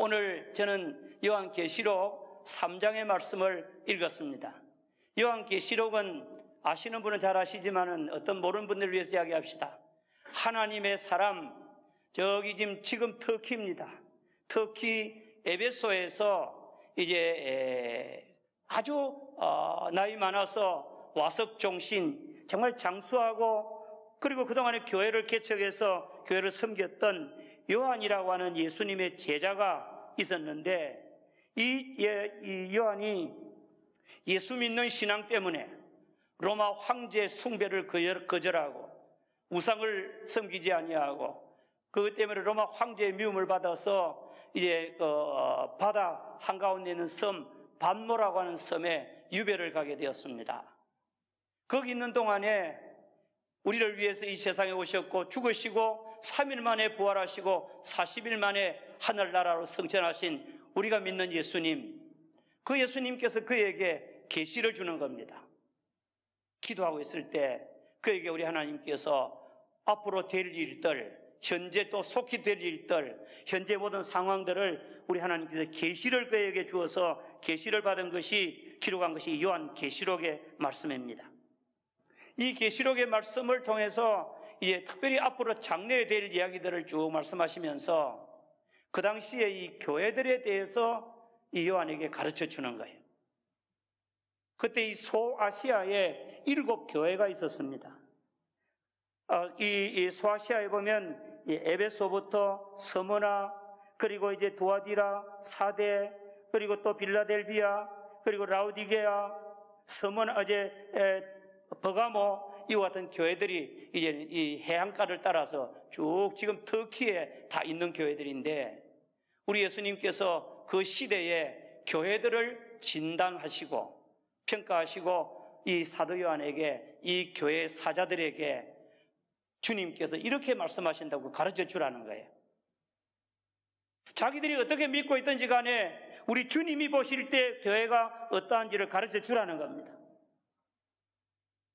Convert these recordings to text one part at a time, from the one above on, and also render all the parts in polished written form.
오늘 저는 요한계시록 3장의 말씀을 읽었습니다. 요한계시록은 아시는 분은 잘 아시지만은 어떤 모르는 분들을 위해서 이야기합시다. 하나님의 사람, 저기 지금 터키입니다. 터키 에베소에서 이제 아주 나이 많아서 와석종신, 정말 장수하고 그리고 그동안에 교회를 개척해서 교회를 섬겼던 요한이라고 하는 예수님의 제자가 있었는데 이 요한이 예수 믿는 신앙 때문에 로마 황제 숭배를 거절하고 우상을 섬기지 아니하고 그것 때문에 로마 황제의 미움을 받아서 이제 바다 한가운데 있는 섬 반모라고 하는 섬에 유배를 가게 되었습니다. 거기 있는 동안에 우리를 위해서 이 세상에 오셨고 죽으시고 3일 만에 부활하시고 40일 만에 하늘나라로 승천하신 우리가 믿는 예수님, 그 예수님께서 그에게 계시를 주는 겁니다. 기도하고 있을 때 그에게 우리 하나님께서 앞으로 될 일들, 현재 또 속히 될 일들, 현재 모든 상황들을 우리 하나님께서 계시를 그에게 주어서 계시를 받은 것이 기록한 것이 요한계시록의 말씀입니다. 이 계시록의 말씀을 통해서 이제 특별히 앞으로 장래에 될 이야기들을 쭉 말씀하시면서 그 당시에 이 교회들에 대해서 이 요한에게 가르쳐 주는 거예요. 그때 이 소아시아에 7교회가 있었습니다. 이 소아시아에 보면 이 에베소부터 스무나 그리고 이제 두아디라, 사데, 그리고 또 빌라델비아, 그리고 라우디게아, 스무나 버가모 이와 같은 교회들이 이제 이 해안가를 따라서 쭉 지금 터키에 다 있는 교회들인데 우리 예수님께서 그 시대에 교회들을 진단하시고 평가하시고 이 사도 요한에게 이 교회 사자들에게 주님께서 이렇게 말씀하신다고 가르쳐 주라는 거예요. 자기들이 어떻게 믿고 있든지 간에 우리 주님이 보실 때 교회가 어떠한지를 가르쳐 주라는 겁니다.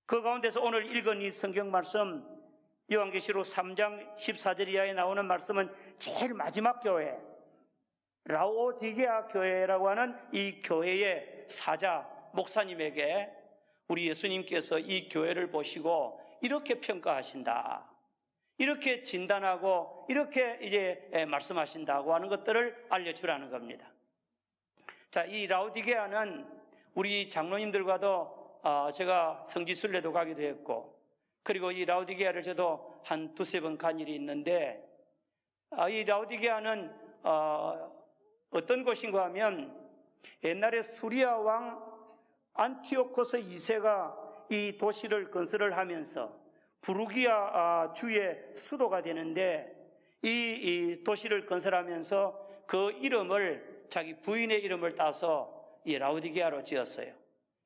그 가운데서 오늘 읽은 이 성경 말씀 요한계시록 3장 14절 이하에 나오는 말씀은 제일 마지막 교회 라오디게아 교회라고 하는 이 교회의 사자 목사님에게 우리 예수님께서 이 교회를 보시고 이렇게 평가하신다, 이렇게 진단하고 이렇게 이제 말씀하신다고 하는 것들을 알려주라는 겁니다. 자, 이 라오디게아는 우리 장로님들과도 제가 성지순례도 가기도 했고 그리고 이 라오디게아를 저도 한 두세 번 간 일이 있는데 이 라오디게아는 어떤 곳인가 하면 옛날에 수리아 왕 안티오코스 2세가 이 도시를 건설을 하면서 부르기아 주의 수도가 되는데 이 도시를 건설하면서 그 이름을 자기 부인의 이름을 따서 이 라오디게아로 지었어요.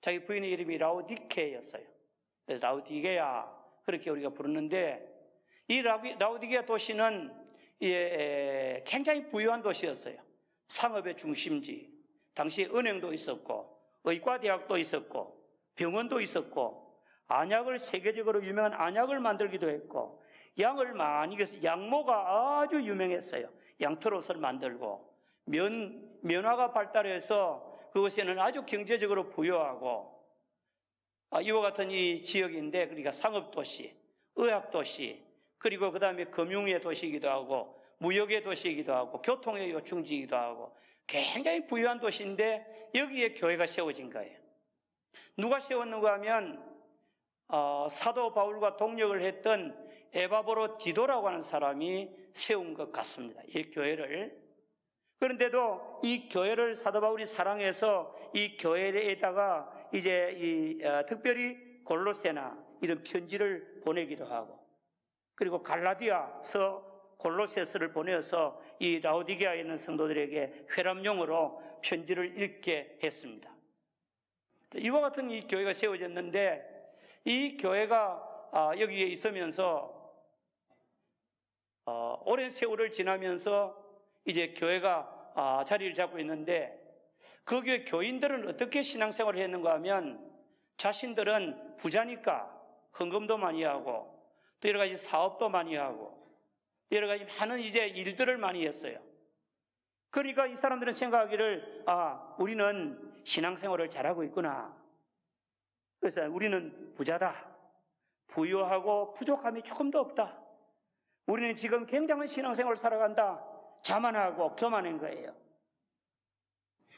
자기 부인의 이름이 라오디케였어요. 그래서 라오디게아 그렇게 우리가 부르는데 이 라오디게아 도시는 굉장히 부유한 도시였어요. 상업의 중심지. 당시에 은행도 있었고 의과대학도 있었고 병원도 있었고 안약을 세계적으로 유명한 안약을 만들기도 했고 양을 많이 기르서 양모가 아주 유명했어요. 양털옷을 만들고 면화가 발달해서 그것에는 아주 경제적으로 부유하고 이와 같은 이 지역인데 그러니까 상업도시, 의학도시 그리고 그 다음에 금융의 도시이기도 하고 무역의 도시이기도 하고 교통의 요충지이기도 하고 굉장히 부유한 도시인데 여기에 교회가 세워진 거예요. 누가 세웠는가 하면 사도 바울과 동역을 했던 에바브로 디도라고 하는 사람이 세운 것 같습니다. 이 교회를. 그런데도 이 교회를 사도 바울이 사랑해서 이 교회에다가 이제 특별히 골로새나 이런 편지를 보내기도 하고 그리고 갈라디아서 골로새서를 보내서 이 라오디게아에 있는 성도들에게 회람용으로 편지를 읽게 했습니다. 이와 같은 이 교회가 세워졌는데 이 교회가 여기에 있으면서 오랜 세월을 지나면서 이제 교회가 자리를 잡고 있는데 그 교회 교인들은 어떻게 신앙생활을 했는가 하면 자신들은 부자니까 헌금도 많이 하고 또 여러 가지 사업도 많이 하고 여러 가지 많은 이제 일들을 많이 했어요. 그러니까 이 사람들은 생각하기를, 우리는 신앙생활을 잘하고 있구나. 그래서 우리는 부자다. 부유하고 부족함이 조금도 없다. 우리는 지금 굉장한 신앙생활을 살아간다. 자만하고 교만한 거예요.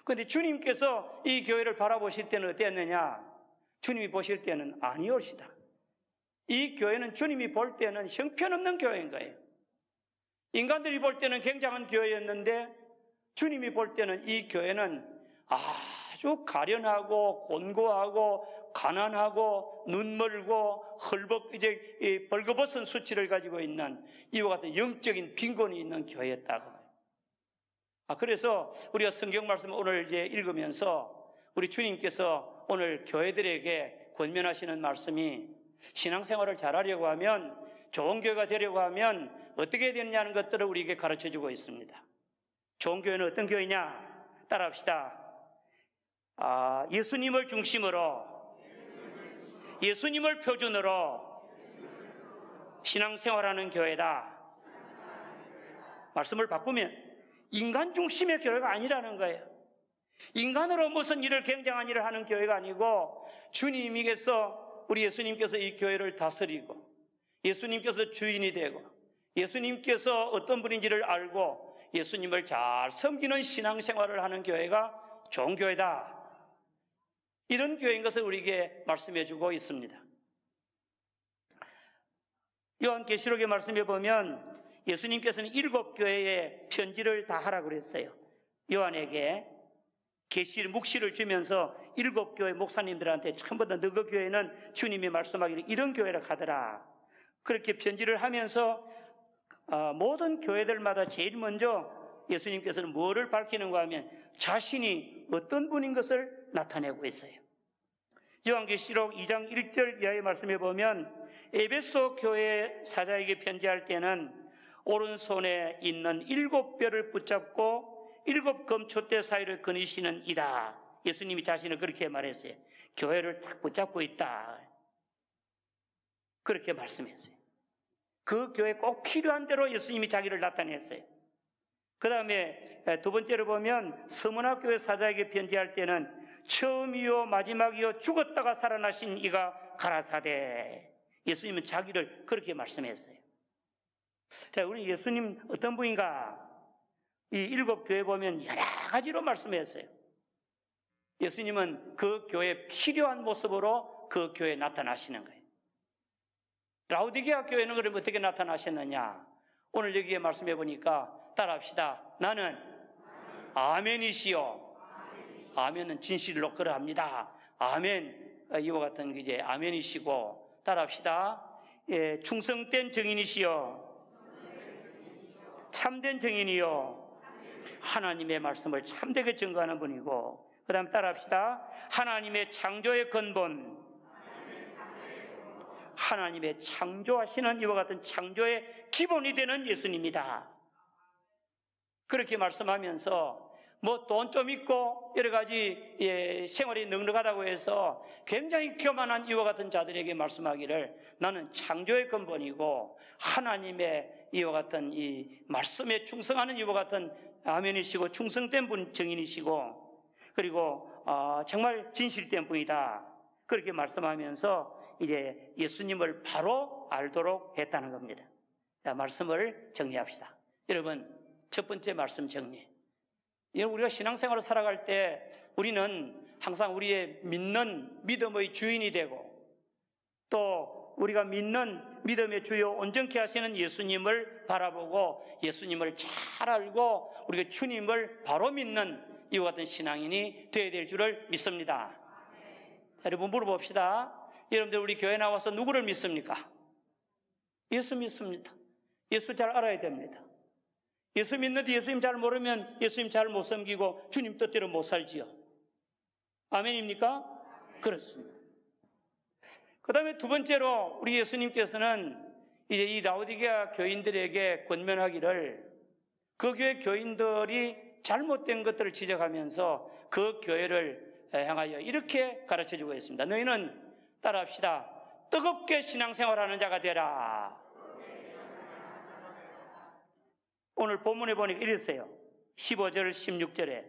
그런데 주님께서 이 교회를 바라보실 때는 어땠느냐? 주님이 보실 때는 아니올시다. 이 교회는 주님이 볼 때는 형편없는 교회인 거예요. 인간들이 볼 때는 굉장한 교회였는데 주님이 볼 때는 이 교회는 아주 가련하고 곤고하고 가난하고 눈멀고 벌거벗은 수치를 가지고 있는 이와 같은 영적인 빈곤이 있는 교회였다고. 그래서 우리가 성경 말씀을 오늘 이제 읽으면서 우리 주님께서 오늘 교회들에게 권면하시는 말씀이 신앙생활을 잘하려고 하면, 좋은 교회가 되려고 하면 어떻게 해야 되느냐는 것들을 우리에게 가르쳐주고 있습니다. 좋은 교회는 어떤 교회냐? 따라합시다. 예수님을 중심으로, 예수님을 표준으로 신앙생활하는 교회다. 말씀을 바꾸면 인간 중심의 교회가 아니라는 거예요. 인간으로 무슨 일을, 굉장한 일을 하는 교회가 아니고 주님께서, 우리 예수님께서 이 교회를 다스리고 예수님께서 주인이 되고 예수님께서 어떤 분인지를 알고 예수님을 잘 섬기는 신앙생활을 하는 교회가 좋은 교회다. 이런 교회인 것을 우리에게 말씀해 주고 있습니다. 요한계시록의 말씀에 보면 예수님께서는 7교회에 편지를 다 하라고 그랬어요. 요한에게 묵시를 주면서 7교회 목사님들한테 전부 다 너희 교회는 주님이 말씀하기를 이런 교회라 하더라. 그렇게 편지를 하면서 모든 교회들마다 제일 먼저 예수님께서는 뭐를 밝히는가 하면 자신이 어떤 분인 것을 나타내고 있어요. 요한계시록 2장 1절 이하의 말씀에 보면 에베소 교회 사자에게 편지할 때는 오른손에 있는 7뼈를 붙잡고 7 검초대 사이를 거니시는 이다. 예수님이 자신을 그렇게 말했어요. 교회를 딱 붙잡고 있다. 그렇게 말씀했어요. 그 교회 꼭 필요한 대로 예수님이 자기를 나타냈어요. 그 다음에 두 번째로 보면 서문화 교회 사자에게 편지할 때는 처음이요 마지막이요 죽었다가 살아나신 이가 가라사대. 예수님은 자기를 그렇게 말씀했어요. 자, 우리 예수님 어떤 분인가? 이 7교회 보면 여러 가지로 말씀했어요. 예수님은 그 교회에 필요한 모습으로 그 교회에 나타나시는 거예요. 라우디게아 교회는 그럼 어떻게 나타나셨느냐? 오늘 여기에 말씀해 보니까 따라합시다. 나는 아멘이시요. 아멘은 진실로 그러합니다. 아멘. 이와 같은 이제 아멘이시고, 따라합시다. 충성된 증인이시요. 참된 증인이요. 하나님의 말씀을 참되게 증거하는 분이고, 그 다음 따라합시다. 하나님의 창조의 근본, 하나님의 창조하시는 이와 같은 창조의 기본이 되는 예수님이다. 그렇게 말씀하면서 뭐 돈 좀 있고 여러 가지 생활이 넉넉하다고 해서 굉장히 교만한 이와 같은 자들에게 말씀하기를 나는 창조의 근본이고 하나님의 이와 같은 이 말씀에 충성하는 이와 같은 아멘이시고 충성된 분 증인이시고 그리고 정말 진실된 분이다. 그렇게 말씀하면서 이제 예수님을 바로 알도록 했다는 겁니다. 자, 말씀을 정리합시다. 여러분, 첫 번째 말씀 정리. 우리가 신앙생활을 살아갈 때 우리는 항상 우리의 믿는 믿음의 주인이 되고 또 우리가 믿는 믿음의 주요 온전케 하시는 예수님을 바라보고 예수님을 잘 알고 우리가 주님을 바로 믿는 이와 같은 신앙인이 되어야 될 줄을 믿습니다. 여러분 물어봅시다. 여러분들 우리 교회 나와서 누구를 믿습니까? 예수 믿습니다. 예수 잘 알아야 됩니다. 예수 믿는데 예수님 잘 모르면 예수님 잘 못 섬기고 주님 뜻대로 못 살지요. 아멘입니까? 그렇습니다. 그 다음에 두 번째로 우리 예수님께서는 이제 이 라오디게아 교인들에게 권면하기를 그 교회 교인들이 잘못된 것들을 지적하면서 그 교회를 향하여 이렇게 가르쳐주고 있습니다. 너희는 따라합시다. 뜨겁게 신앙생활하는 자가 되라. 오늘 본문에 보니까 이랬어요. 15절 16절에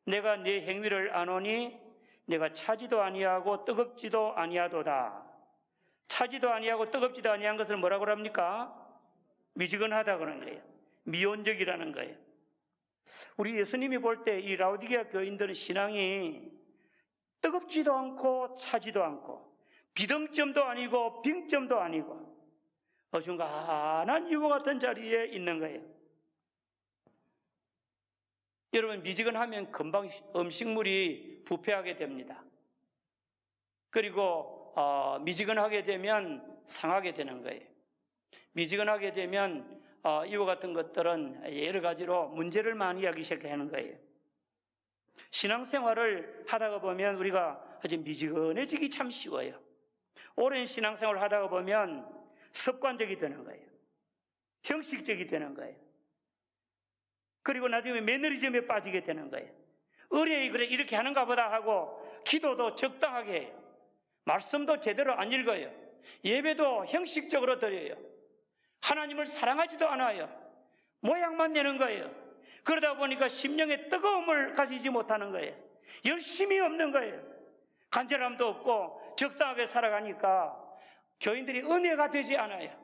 내가 네 행위를 아노니 내가 차지도 아니하고 뜨겁지도 아니하도다. 차지도 아니하고 뜨겁지도 아니한 것을 뭐라고 합니까? 미지근하다 그러는 거예요. 미온적이라는 거예요. 우리 예수님이 볼 때 이 라오디게아 교인들은 신앙이 뜨겁지도 않고 차지도 않고 비등점도 아니고 빙점도 아니고 어중간한 유부 같은 자리에 있는 거예요. 여러분, 미지근하면 금방 음식물이 부패하게 됩니다. 그리고 미지근하게 되면 상하게 되는 거예요. 미지근하게 되면 이와 같은 것들은 여러 가지로 문제를 많이 하기 시작하는 거예요. 신앙생활을 하다가 보면 우리가 아주 미지근해지기 참 쉬워요. 오랜 신앙생활을 하다가 보면 습관적이 되는 거예요. 형식적이 되는 거예요. 그리고 나중에 매너리즘에 빠지게 되는 거예요. 의뢰이 그래 이렇게 하는가 보다 하고 기도도 적당하게 해요. 말씀도 제대로 안 읽어요. 예배도 형식적으로 드려요. 하나님을 사랑하지도 않아요. 모양만 내는 거예요. 그러다 보니까 심령의 뜨거움을 가지지 못하는 거예요. 열심이 없는 거예요. 간절함도 없고 적당하게 살아가니까 교인들이 은혜가 되지 않아요.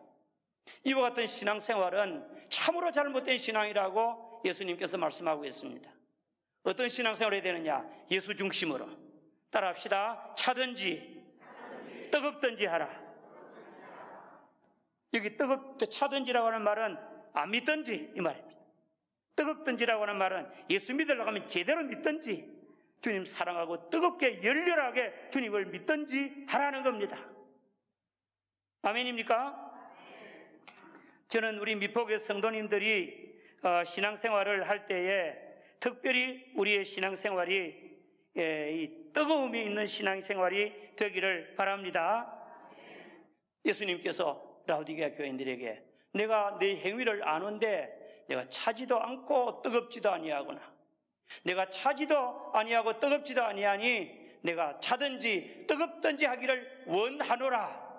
이와 같은 신앙생활은 참으로 잘못된 신앙이라고 예수님께서 말씀하고 있습니다. 어떤 신앙생활을 해야 되느냐? 예수 중심으로. 따라합시다. 차든지 뜨겁든지 하라. 여기 차든지라고 하는 말은 안 믿든지 이 말입니다. 뜨겁든지라고 하는 말은 예수 믿으려고 하면 제대로 믿든지 주님 사랑하고 뜨겁게 열렬하게 주님을 믿든지 하라는 겁니다. 아멘입니까? 저는 우리 미포교회 성도님들이 신앙생활을 할 때에 특별히 우리의 신앙생활이 이 뜨거움이 있는 신앙생활이 되기를 바랍니다. 예수님께서 라오디게아 교인들에게 내가 네 행위를 아는데 내가 차지도 않고 뜨겁지도 아니하구나. 내가 차지도 아니하고 뜨겁지도 아니하니 내가 차든지 뜨겁든지 하기를 원하노라.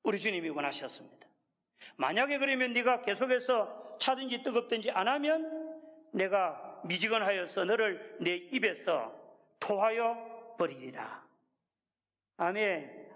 우리 주님이 원하셨습니다. 만약에 그러면 네가 계속해서 차든지 뜨겁든지 안 하면 내가 미지근하여서 너를 내 입에서 토하여 버리리라. 아멘.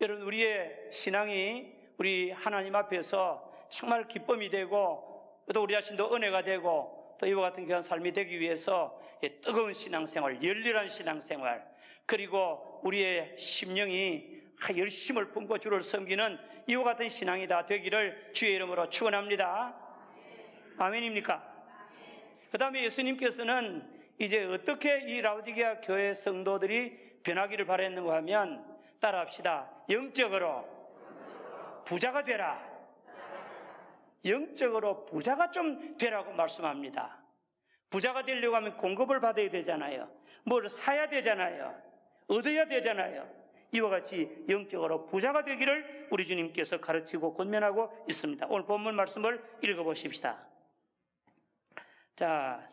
여러분, 우리의 신앙이 우리 하나님 앞에서 정말 기쁨이 되고 또 우리 자신도 은혜가 되고 또 이와 같은 귀한 삶이 되기 위해서 뜨거운 신앙생활, 열렬한 신앙생활, 그리고 우리의 심령이 열심을 품고 주를 섬기는 이와 같은 신앙이 다 되기를 주의 이름으로 축원합니다. 아멘입니까? 그 다음에 예수님께서는 이제 어떻게 이 라오디게아 교회 성도들이 변하기를 바랬는가 하면 따라합시다. 영적으로 부자가 되라. 영적으로 부자가 좀 되라고 말씀합니다. 부자가 되려고 하면 공급을 받아야 되잖아요. 뭘 사야 되잖아요. 얻어야 되잖아요. 이와 같이 영적으로 부자가 되기를 우리 주님께서 가르치고 권면하고 있습니다. 오늘 본문 말씀을 읽어보십시다. 자,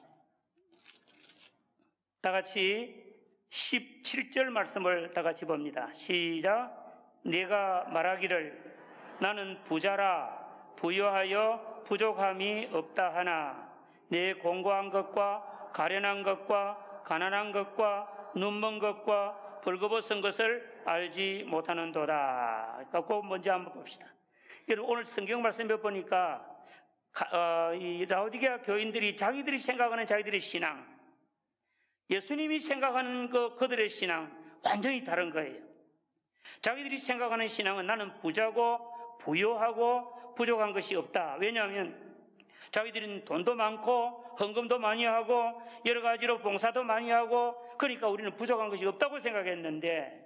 다 같이 17절 말씀을 다 같이 봅니다. 시작. 네가 말하기를 나는 부자라 부유하여 부족함이 없다 하나 내 공고한 것과 가련한 것과 가난한 것과 눈먼 것과 벌거벗은 것을 알지 못하는도다. 그거 먼저 한번 봅시다. 여러분, 오늘 성경 말씀을 보니까 이 라오디게아 교인들이 자기들이 생각하는 자기들의 신앙, 예수님이 생각하는 그들의 신앙 완전히 다른 거예요. 자기들이 생각하는 신앙은 나는 부자고 부유하고 부족한 것이 없다. 왜냐하면 자기들은 돈도 많고 헌금도 많이 하고 여러 가지로 봉사도 많이 하고 그러니까 우리는 부족한 것이 없다고 생각했는데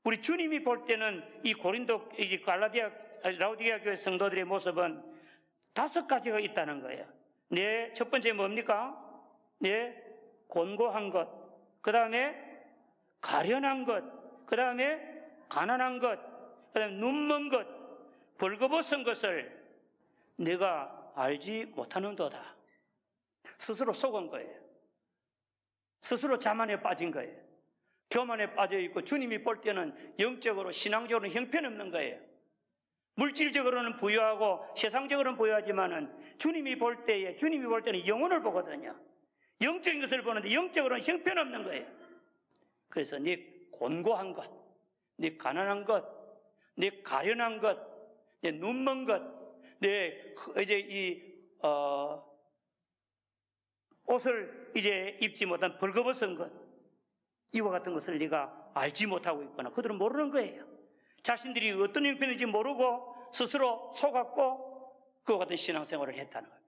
우리 주님이 볼 때는 이 고린도, 이 라오디게아 교회 성도들의 모습은 5가지가 있다는 거예요. 네, 첫 번째 뭡니까? 네, 곤고한 것, 그 다음에 가련한 것, 그 다음에 가난한 것, 그 다음에 눈먼 것, 벌거벗은 것을 내가 알지 못하는도다. 스스로 속은 거예요. 스스로 자만에 빠진 거예요. 교만에 빠져 있고 주님이 볼 때는 영적으로 신앙적으로 형편없는 거예요. 물질적으로는 부유하고 세상적으로는 부유하지만은 주님이 볼 때는 영혼을 보거든요. 영적인 것을 보는데 영적으로는 형편없는 거예요. 그래서 네 곤고한 것, 네 가난한 것, 네 가련한 것, 네 눈먼 것, 네 이제 옷을 이제 입지 못한 벌거벗은 것, 이와 같은 것을 네가 알지 못하고 있거나 그들은 모르는 거예요. 자신들이 어떤 형편인지 모르고 스스로 속았고 그와 같은 신앙생활을 했다는 거예요.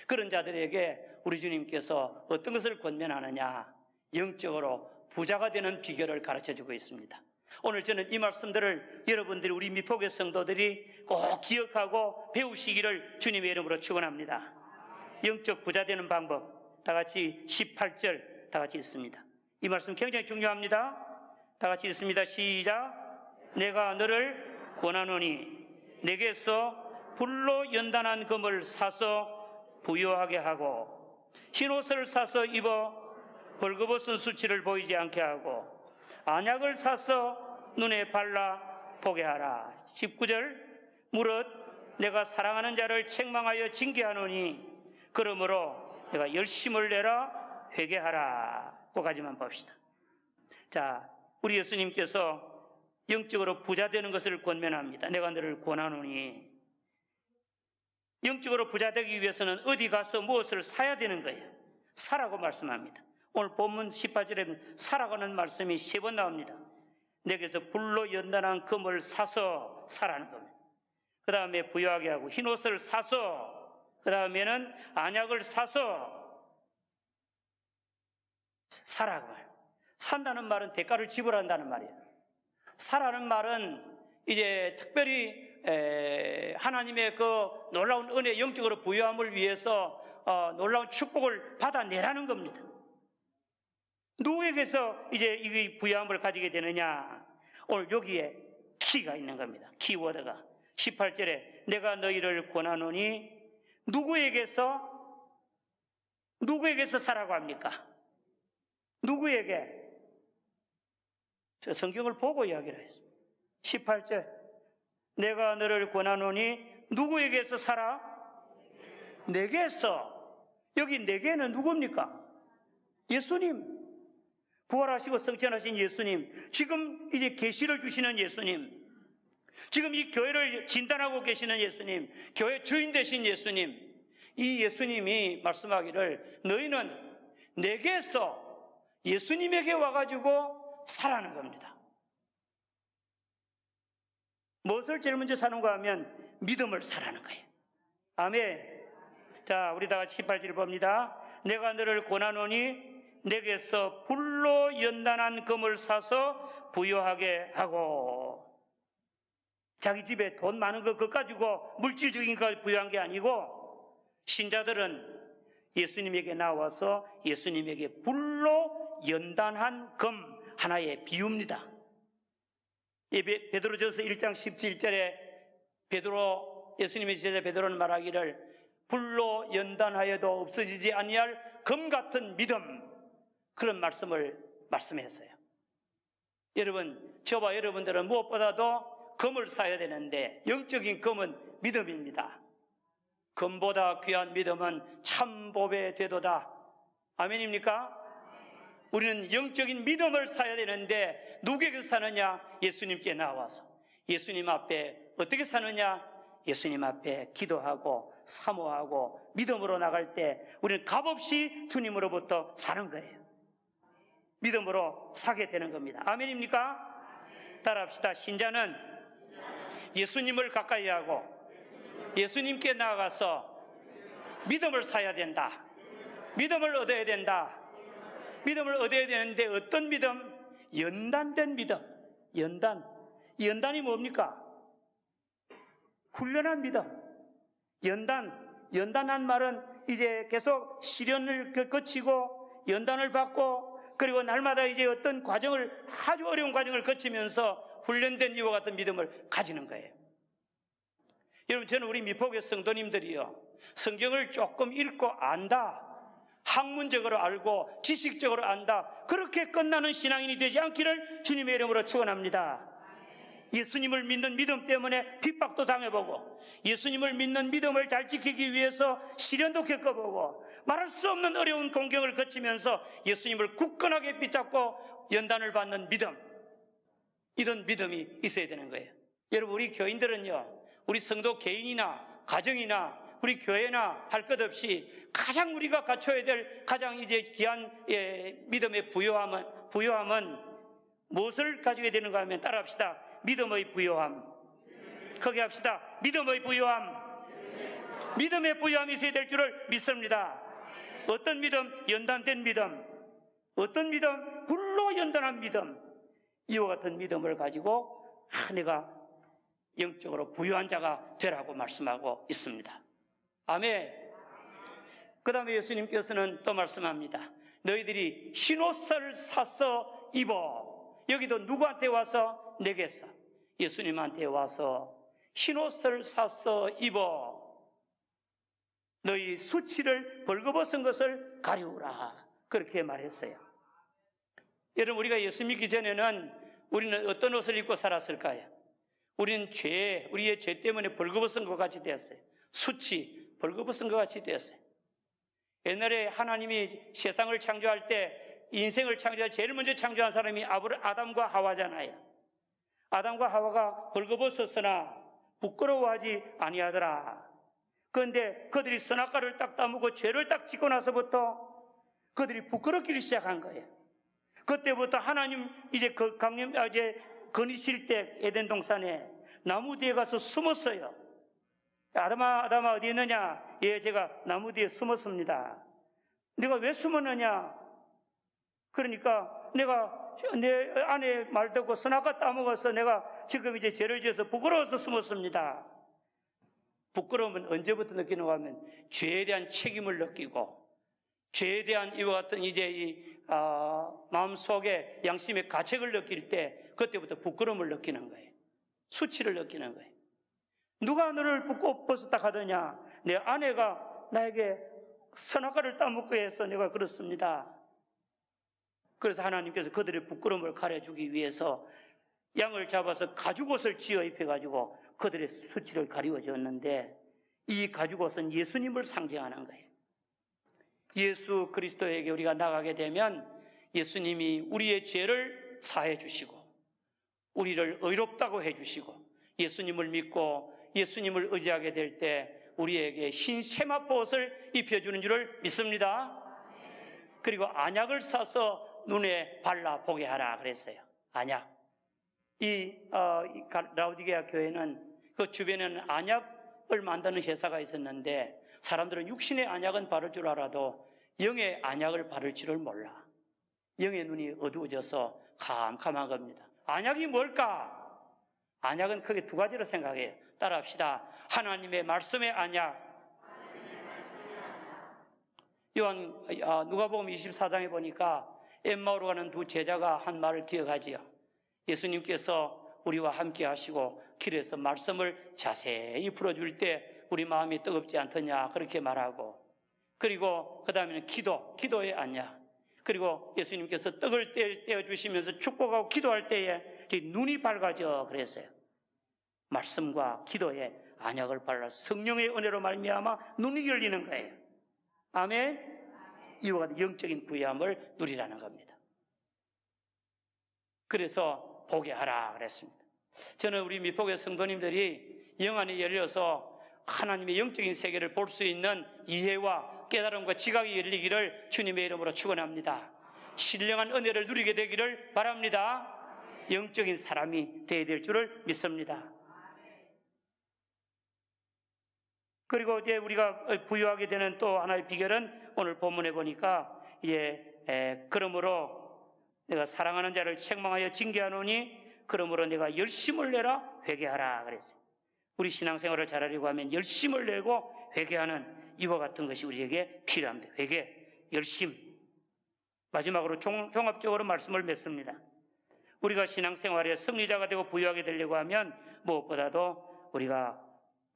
그런 자들에게 우리 주님께서 어떤 것을 권면하느냐, 영적으로 부자가 되는 비결을 가르쳐주고 있습니다. 오늘 저는 이 말씀들을 여러분들이, 우리 미포교 성도들이 꼭 기억하고 배우시기를 주님의 이름으로 축원합니다. 영적 부자 되는 방법, 다 같이 18절 다 같이 읽습니다. 이 말씀 굉장히 중요합니다. 다 같이 읽습니다. 시작. 내가 너를 권하노니 내게서 불로 연단한 금을 사서 부유하게 하고 흰옷을 사서 입어 벌거벗은 수치를 보이지 않게 하고 안약을 사서 눈에 발라 보게 하라. 19절. 무릇 내가 사랑하는 자를 책망하여 징계하노니 그러므로 내가 열심을 내라 회개하라. 그까지만 봅시다. 자, 우리 예수님께서 영적으로 부자 되는 것을 권면합니다. 내가 너를 권하노니, 영적으로 부자 되기 위해서는 어디 가서 무엇을 사야 되는 거예요. 사라고 말씀합니다. 오늘 본문 18절에 사라고는 말씀이 3번 나옵니다. 내게서 불로 연단한 금을 사서 사라는 겁니다. 그 다음에 부유하게 하고 흰옷을 사서, 그 다음에는 안약을 사서 사라고 말해요. 산다는 말은 대가를 지불한다는 말이에요. 사라는 말은 이제 특별히 하나님의 그 놀라운 은혜, 영적으로 부유함을 위해서 놀라운 축복을 받아내라는 겁니다. 누구에게서 이제 이 부유함을 가지게 되느냐? 오늘 여기에 키가 있는 겁니다. 키워드가 18절에 내가 너희를 권하노니 누구에게서 사라고 합니까? 누구에게? 저 성경을 보고 이야기를 했습니다. 18절 내가 너를 권하노니 누구에게서 살아? 내게서. 여기 내게는 누굽니까? 예수님. 부활하시고 성천하신 예수님. 지금 이제 계시를 주시는 예수님. 지금 이 교회를 진단하고 계시는 예수님. 교회 주인 되신 예수님. 이 예수님이 말씀하기를 너희는 내게서 예수님에게 와가지고 사라는 겁니다. 무엇을 제일 먼저 사는가 하면 믿음을 사라는 거예요. 아멘. 자, 우리 다 같이 18절 봅니다. 내가 너를 권하노니 내게서 불로 연단한 금을 사서 부유하게 하고. 자기 집에 돈 많은 거 그거 가지고 물질적인 걸 부유한 게 아니고, 신자들은 예수님에게 나와서 예수님에게 불로 연단한 금 하나의 비유입니다. 베드로전서 1장 17절에 예수님의 제자 베드로는 말하기를 불로 연단하여도 없어지지 아니할 금 같은 믿음, 그런 말씀을 말씀했어요. 여러분, 저와 여러분들은 무엇보다도 금을 사야 되는데 영적인 금은 믿음입니다. 금보다 귀한 믿음은 참보배 되도다. 아멘입니까? 우리는 영적인 믿음을 사야 되는데 누구에게 사느냐? 예수님께 나와서. 예수님 앞에 어떻게 사느냐? 예수님 앞에 기도하고 사모하고 믿음으로 나갈 때 우리는 값없이 주님으로부터 사는 거예요. 믿음으로 사게 되는 겁니다. 아멘입니까? 따라합시다. 신자는 예수님을 가까이 하고 예수님께 나아가서 믿음을 사야 된다. 믿음을 얻어야 된다. 믿음을 얻어야 되는데 어떤 믿음? 연단된 믿음. 연단이 뭡니까? 훈련한 믿음. 연단한 말은 이제 계속 시련을 거치고 연단을 받고 그리고 날마다 이제 어떤 과정을, 아주 어려운 과정을 거치면서 훈련된 이와 같은 믿음을 가지는 거예요. 여러분, 저는 우리 미포교 성도님들이요, 성경을 조금 읽고 안다, 학문적으로 알고 지식적으로 안다, 그렇게 끝나는 신앙인이 되지 않기를 주님의 이름으로 축원합니다. 예수님을 믿는 믿음 때문에 핍박도 당해보고, 예수님을 믿는 믿음을 잘 지키기 위해서 시련도 겪어보고, 말할 수 없는 어려운 공경을 거치면서 예수님을 굳건하게 붙잡고 연단을 받는 믿음, 이런 믿음이 있어야 되는 거예요. 여러분, 우리 교인들은요, 우리 성도 개인이나 가정이나 우리 교회나 할 것 없이 가장 우리가 갖춰야 될 가장 이제 귀한 믿음의 부요함은 무엇을 가지게 되는가 하면, 따라합시다. 믿음의 부요함. 크게 합시다. 믿음의 부요함. 믿음의 부요함이 있어야 될 줄을 믿습니다. 어떤 믿음? 연단된 믿음. 어떤 믿음? 불로 연단한 믿음. 이와 같은 믿음을 가지고 내가 영적으로 부유한 자가 되라고 말씀하고 있습니다. 아멘. 그 다음에 예수님께서는 또 말씀합니다. 너희들이 흰옷을 사서 입어. 여기도 누구한테 와서? 내게서. 예수님한테 와서 흰옷을 사서 입어. 너희 수치를 벌거벗은 것을 가리우라. 그렇게 말했어요. 여러분, 우리가 예수 믿기 전에는 우리는 어떤 옷을 입고 살았을까요? 우리는 우리의 죄 때문에 벌거벗은 것 같이 되었어요. 수치, 벌거벗은 것 같이 되었어요. 옛날에 하나님이 세상을 창조할 때, 인생을 창조할 제일 먼저 창조한 사람이 아담과 하와잖아요. 아담과 하와가 벌거벗었으나 부끄러워하지 아니하더라. 그런데 그들이 선악과를 딱 따먹고 죄를 딱 짓고 나서부터 그들이 부끄럽기를 시작한 거예요. 그때부터 하나님 이제 거니실 때 에덴 동산에 나무 뒤에 가서 숨었어요. 아담아 어디 있느냐? 예, 제가 나무 뒤에 숨었습니다. 내가 왜 숨었느냐? 그러니까 내가 내 아내 말 듣고 선악과 따먹어서 내가 지금 이제 죄를 지어서 부끄러워서 숨었습니다. 부끄러움은 언제부터 느끼는가 하면 죄에 대한 책임을 느끼고, 죄에 대한 이와 같은 이제 마음속에 양심의 가책을 느낄 때 그때부터 부끄러움을 느끼는 거예요. 수치를 느끼는 거예요. 누가 너를 벗었다 하더냐? 내 아내가 나에게 선악과를 따먹게 해서 내가 그렇습니다. 그래서 하나님께서 그들의 부끄러움을 가려주기 위해서 양을 잡아서 가죽옷을 지어 입혀가지고 그들의 수치를 가리워 줬는데, 이 가죽옷은 예수님을 상징하는 거예요. 예수 그리스도에게 우리가 나가게 되면 예수님이 우리의 죄를 사해 주시고 우리를 의롭다고 해 주시고, 예수님을 믿고 예수님을 의지하게 될 때 우리에게 흰 세마포옷을 입혀주는 줄을 믿습니다. 그리고 안약을 사서 눈에 발라 보게 하라 그랬어요. 안약. 이 라우디게아 교회는 그 주변에는 안약을 만드는 회사가 있었는데, 사람들은 육신의 안약은 바를 줄 알아도 영의 안약을 바를 줄을 몰라. 영의 눈이 어두워져서 캄캄한 겁니다. 안약이 뭘까? 안약은 크게 두 가지로 생각해요. 따라합시다. 하나님의 말씀의 안약. 누가복음 24장에 보니까 엠마오로 가는 두 제자가 한 말을 기억하지요. 예수님께서 우리와 함께 하시고 길에서 말씀을 자세히 풀어줄 때 우리 마음이 뜨겁지 않더냐, 그렇게 말하고, 그리고 그 다음에는 기도의 안약. 그리고 예수님께서 떡을 떼어주시면서 축복하고 기도할 때에 눈이 밝아져 그랬어요. 말씀과 기도에 안약을 발라서 성령의 은혜로 말미암아 눈이 열리는 거예요. 아멘. 이와 같은 영적인 부유함을 누리라는 겁니다. 그래서 보게 하라 그랬습니다. 저는 우리 미포교회 성도님들이 영안이 열려서 하나님의 영적인 세계를 볼 수 있는 이해와 깨달음과 지각이 열리기를 주님의 이름으로 축원합니다. 신령한 은혜를 누리게 되기를 바랍니다. 영적인 사람이 되어야 될 줄을 믿습니다. 그리고 이제 우리가 부유하게 되는 또 하나의 비결은 오늘 본문에 보니까 그러므로 내가 사랑하는 자를 책망하여 징계하노니 그러므로 내가 열심을 내라 회개하라 그랬어요. 우리 신앙생활을 잘하려고 하면 열심을 내고 회개하는 이와 같은 것이 우리에게 필요합니다. 회개, 열심. 마지막으로 종합적으로 말씀을 맺습니다. 우리가 신앙생활에 승리자가 되고 부유하게 되려고 하면 무엇보다도 우리가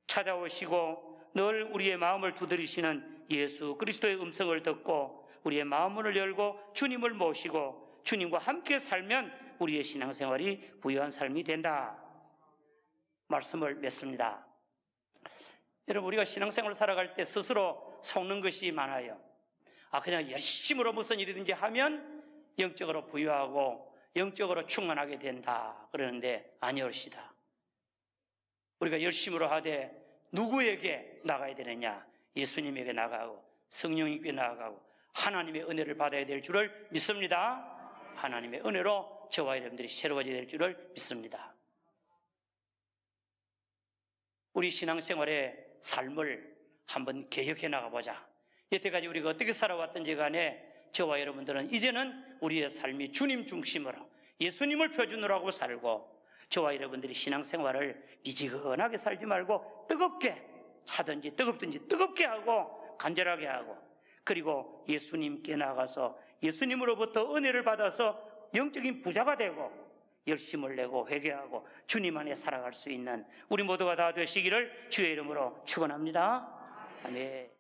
찾아오시고 늘 우리의 마음을 두드리시는 예수 그리스도의 음성을 듣고 우리의 마음문을 열고 주님을 모시고 주님과 함께 살면 우리의 신앙생활이 부유한 삶이 된다. 말씀을 맺습니다. 여러분, 우리가 신앙생활을 살아갈 때 스스로 속는 것이 많아요. 그냥 열심으로 무슨 일이든지 하면 영적으로 부유하고 영적으로 충만하게 된다 그러는데 아니옵시다. 우리가 열심으로 하되 누구에게 나가야 되느냐? 예수님에게 나가고 성령님께 나가고 하나님의 은혜를 받아야 될 줄을 믿습니다. 하나님의 은혜로 저와 여러분들이 새로워져야 될 줄을 믿습니다. 우리 신앙생활의 삶을 한번 개혁해 나가보자. 여태까지 우리가 어떻게 살아왔던지 간에 저와 여러분들은 이제는 우리의 삶이 주님 중심으로 예수님을 표준으로 하고 살고, 저와 여러분들이 신앙생활을 미지근하게 살지 말고 뜨겁게 차든지 뜨겁든지 뜨겁게 하고 간절하게 하고, 그리고 예수님께 나가서 예수님으로부터 은혜를 받아서 영적인 부자가 되고 열심을 내고 회개하고 주님 안에 살아갈 수 있는 우리 모두가 다 되시기를 주의 이름으로 축원합니다. 아멘.